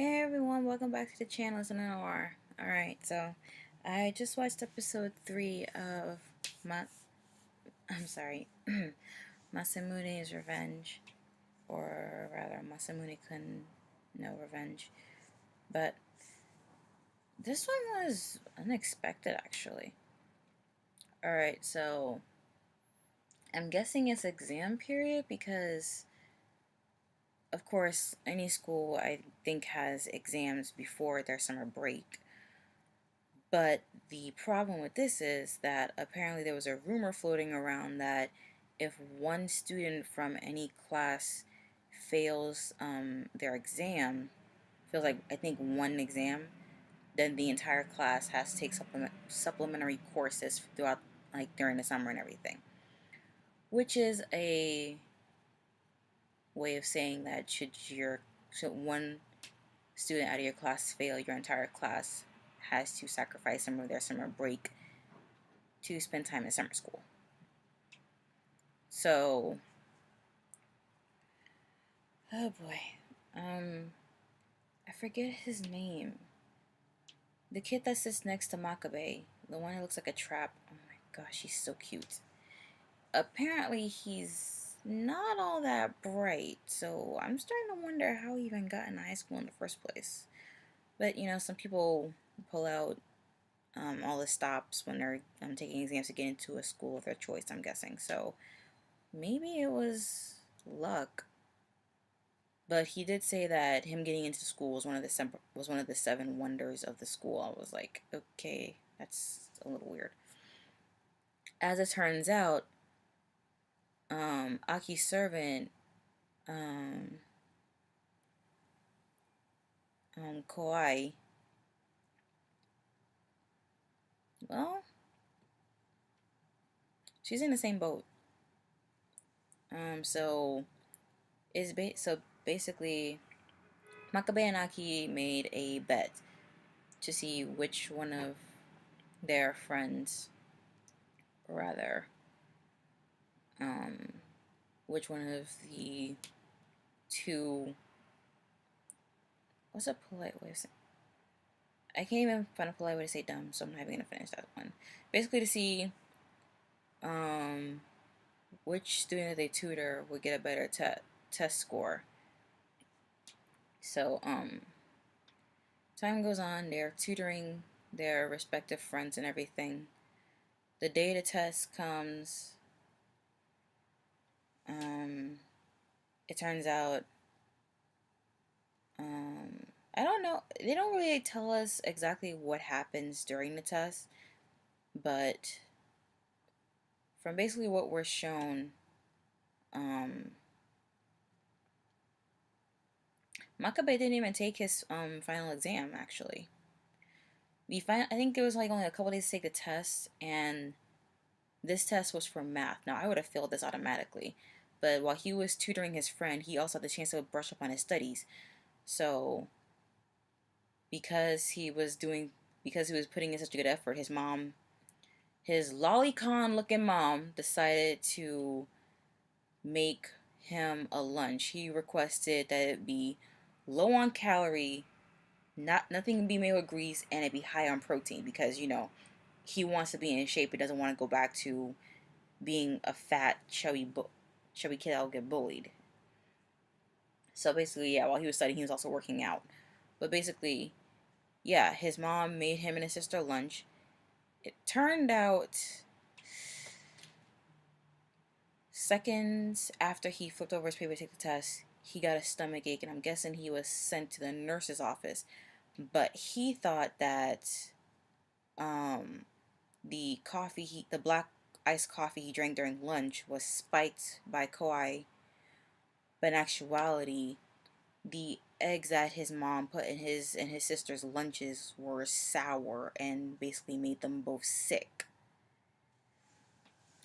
Hey everyone, welcome back to the channel. It's an hour. Alright, so I just watched episode 3 of Ma I'm sorry, Masamune's Revenge, or rather Masamune-kun no Revenge. But this one was unexpected actually. Alright, so I'm guessing it's exam period because of course any school I think has exams before their summer break. But the problem with this is that apparently there was a rumor floating around that if one student from any class fails their exam, feels like I think one exam, then the entire class has to take supplementary courses throughout, like during the summer and everything. Which is a way of saying that should one student out of your class fail, your entire class has to sacrifice some of their summer break to spend time in summer school. So, oh boy, I forget his name. The kid that sits next to Makabe, the one who looks like a trap. Oh my gosh, he's so cute. Apparently, he's not all that bright, so I'm starting to wonder how he even got in high school in the first place. But you know, some people pull out all the stops when they're taking exams to get into a school of their choice, I'm guessing. So maybe it was luck. But he did say that him getting into school was one of the seven wonders of the school. I was like, okay, that's a little weird. As it turns out, Aki's servant, um, Kawai, well, she's in the same boat. So so basically, Makabe and Aki made a bet to see which one of their friends, rather, um, which one of the two, what's a polite way of saying? I can't even find a polite way to say dumb, so I'm not even gonna finish that one. Basically, to see um, which student they tutor would get a better test score. So time goes on. They're tutoring their respective friends and everything. The day the test comes, um, it turns out, I don't know. They don't really tell us exactly what happens during the test, but from basically what we're shown, um, Makabe didn't even take his final exam actually. I think it was like only a couple days to take the test, and this test was for math. Now I would have failed this automatically, but while he was tutoring his friend, he also had the chance to brush up on his studies. So because he was doing because he was putting in such a good effort, his lolicon looking mom decided to make him a lunch. He requested that it be low on calorie, nothing be made with grease, and it be high on protein because he wants to be in shape. He doesn't want to go back to being a fat, chubby kid that'll get bullied. So basically, yeah, while he was studying, he was also working out. But basically, yeah, his mom made him and his sister lunch. It turned out seconds after he flipped over his paper to take the test, he got a stomach ache, and I'm guessing he was sent to the nurse's office. But he thought that um, the black iced coffee he drank during lunch was spiked by Koi, but in actuality, the eggs that his mom put in his sister's lunches were sour and basically made them both sick.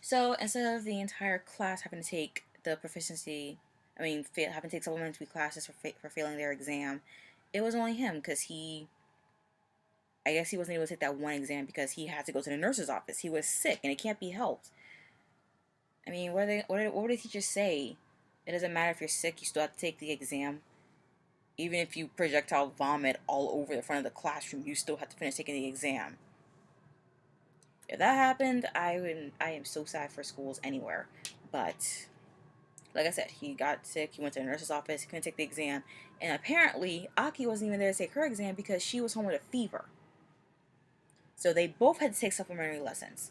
So instead of the entire class having to take the proficiency, having to take supplementary classes for failing their exam, it was only him because I guess he wasn't able to take that one exam because he had to go to the nurse's office. He was sick and it can't be helped. I mean, what would the teachers say? It doesn't matter if you're sick, you still have to take the exam. Even if you projectile vomit all over the front of the classroom, you still have to finish taking the exam. If that happened, I am so sad for schools anywhere. But like I said, he got sick. He went to the nurse's office. He couldn't take the exam, and apparently Aki wasn't even there to take her exam because she was home with a fever. So they both had to take supplementary lessons.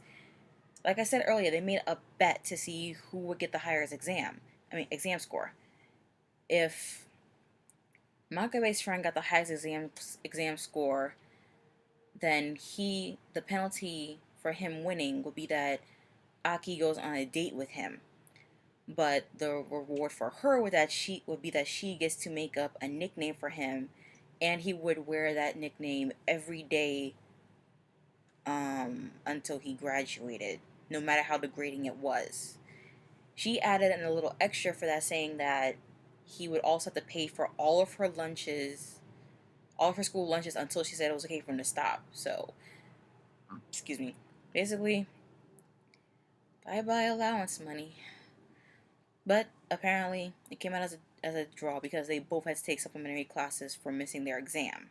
Like I said earlier, they made a bet to see who would get the highest exam score. If Makabe's friend got the highest exam score, then the penalty for him winning would be that Aki goes on a date with him. But the reward for her would be that she gets to make up a nickname for him, and he would wear that nickname every day until he graduated, no matter how degrading it was. She added in a little extra for that, saying that he would also have to pay for all of her lunches, all of her school lunches, until she said it was okay for him to stop. So, excuse me. Basically, bye bye allowance money. But apparently, it came out as a draw because they both had to take supplementary classes for missing their exam.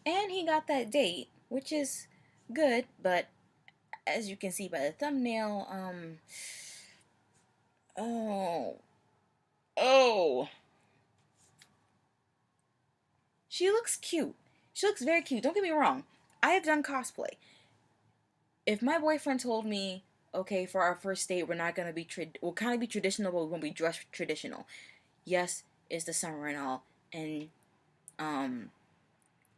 And he got that date, which is good, but as you can see by the thumbnail, oh, oh, she looks cute. She looks very cute. Don't get me wrong. I have done cosplay. If my boyfriend told me, okay, for our first date, we're not gonna be we'll kind of be traditional, but we're gonna be dressed traditional. Yes, it's the summer and all, and um,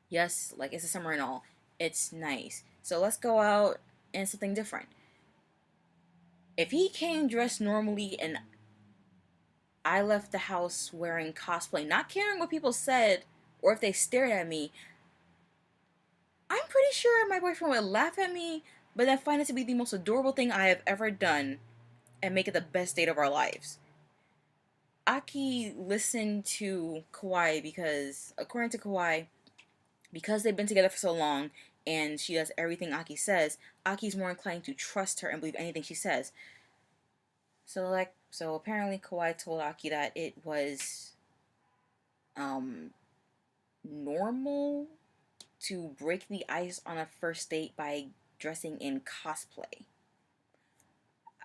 yes, like it's the summer and all. It's nice. So let's go out and something different. If he came dressed normally and I left the house wearing cosplay, not caring what people said or if they stared at me, I'm pretty sure my boyfriend would laugh at me, but then find it to be the most adorable thing I have ever done and make it the best date of our lives. Aki listened to Kawaii because, according to Kawaii, because they've been together for so long and she does everything Aki says, Aki's more inclined to trust her and believe anything she says. So apparently Kawaii told Aki that it was um normal to break the ice on a first date by dressing in cosplay.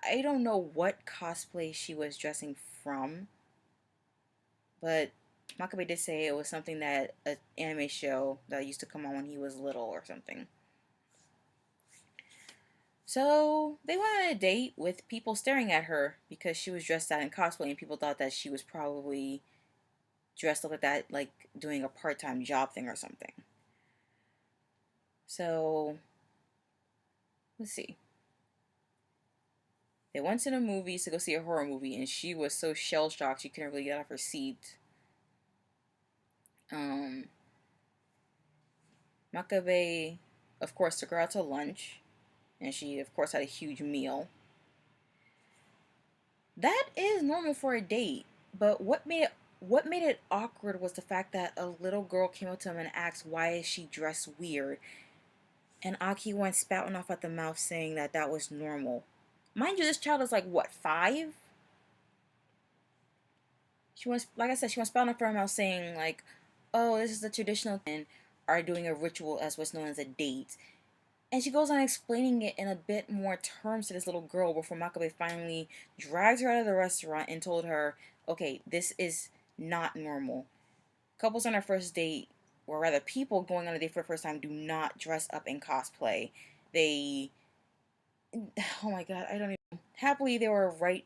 I don't know what cosplay she was dressing from, but Makabe did say it was something that an anime show that used to come on when he was little or something. So they went on a date with people staring at her because she was dressed out in cosplay, and people thought that she was probably dressed up like that, like doing a part-time job thing or something. So let's see. They went to the movies to go see a horror movie, and she was so shell shocked she couldn't really get off her seat. Um, Makabe, of course, took her out to lunch, and she, of course, had a huge meal. That is normal for a date, but what made it awkward was the fact that a little girl came up to him and asked, "Why is she dressed weird?" And Aki went spouting off at the mouth saying that that was normal. Mind you, this child is like what, 5? She wants, like I said, she wants spouting off her mouth saying like, "Oh, this is the traditional and are doing a ritual as what's known as a date." And she goes on explaining it in a bit more terms to this little girl before Makabe finally drags her out of the restaurant and told her, "Okay, this is not normal. Couples on their first date, or rather people going on a date for the first time, do not dress up in cosplay. They, oh my god, I don't even." Happily, they were right.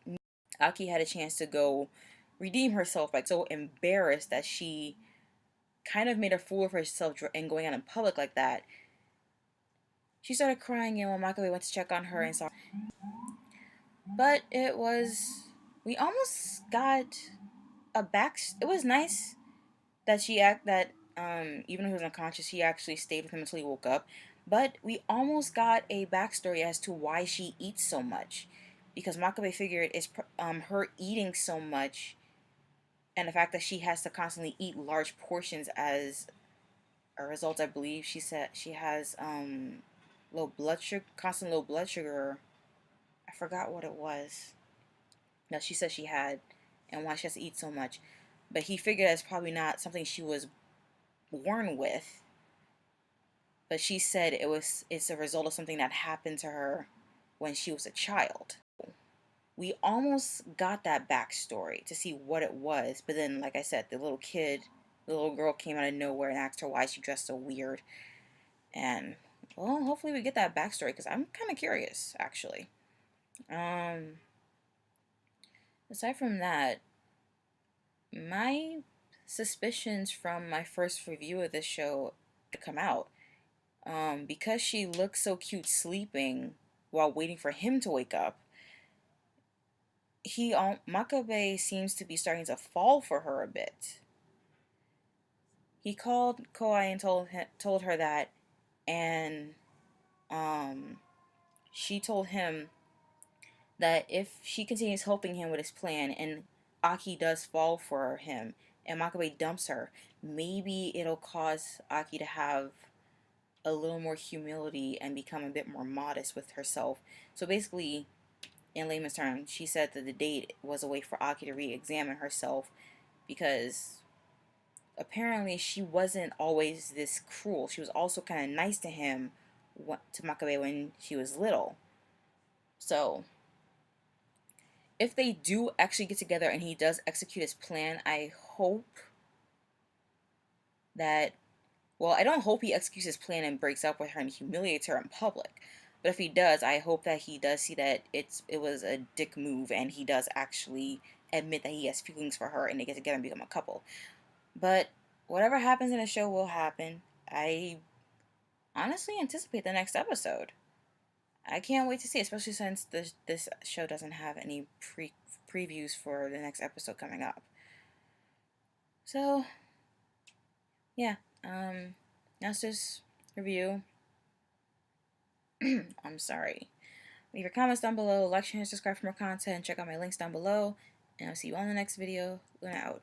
Aki had a chance to go redeem herself, like so embarrassed that she kind of made a fool of herself and going out in public like that. She started crying, and when Makabe went to check on her and saw, but we almost got it was nice that even though he was unconscious, she actually stayed with him until he woke up. But we almost got a backstory as to why she eats so much, because Makabe figured it's her eating so much, and the fact that she has to constantly eat large portions as a result. I believe she said she has constant low blood sugar. I forgot what it was that she said she had, and why she has to eat so much. but he figured that's probably not something she was born with. But she said it's a result of something that happened to her when she was a child. We almost got that backstory to see what it was, but then, like I said, the little girl came out of nowhere and asked her why she dressed so weird. And well, hopefully we get that backstory because I'm kind of curious, actually. Um, Aside from that, my suspicions from my first review of this show to come out, because she looks so cute sleeping while waiting for him to wake up. Makabe seems to be starting to fall for her a bit. He called Koi and told her that, and um, she told him that if she continues helping him with his plan and Aki does fall for him and Makabe dumps her, maybe it'll cause Aki to have a little more humility and become a bit more modest with herself. So basically, in layman's terms, she said that the date was a way for Aki to re-examine herself because apparently she wasn't always this cruel. She was also kind of nice to him, to Makabe, when she was little. So if they do actually get together and he does execute his plan, I hope that, well, I don't hope he executes his plan and breaks up with her and humiliates her in public. But if he does, I hope that he does see that it was a dick move and he does actually admit that he has feelings for her and they get together and become a couple. But whatever happens in the show will happen. I honestly anticipate the next episode. I can't wait to see, especially since this show doesn't have any previews for the next episode coming up. So yeah, that's just review. I'm sorry. Leave your comments down below, like, share, and subscribe for more content, check out my links down below, and I'll see you on the next video. Luna out.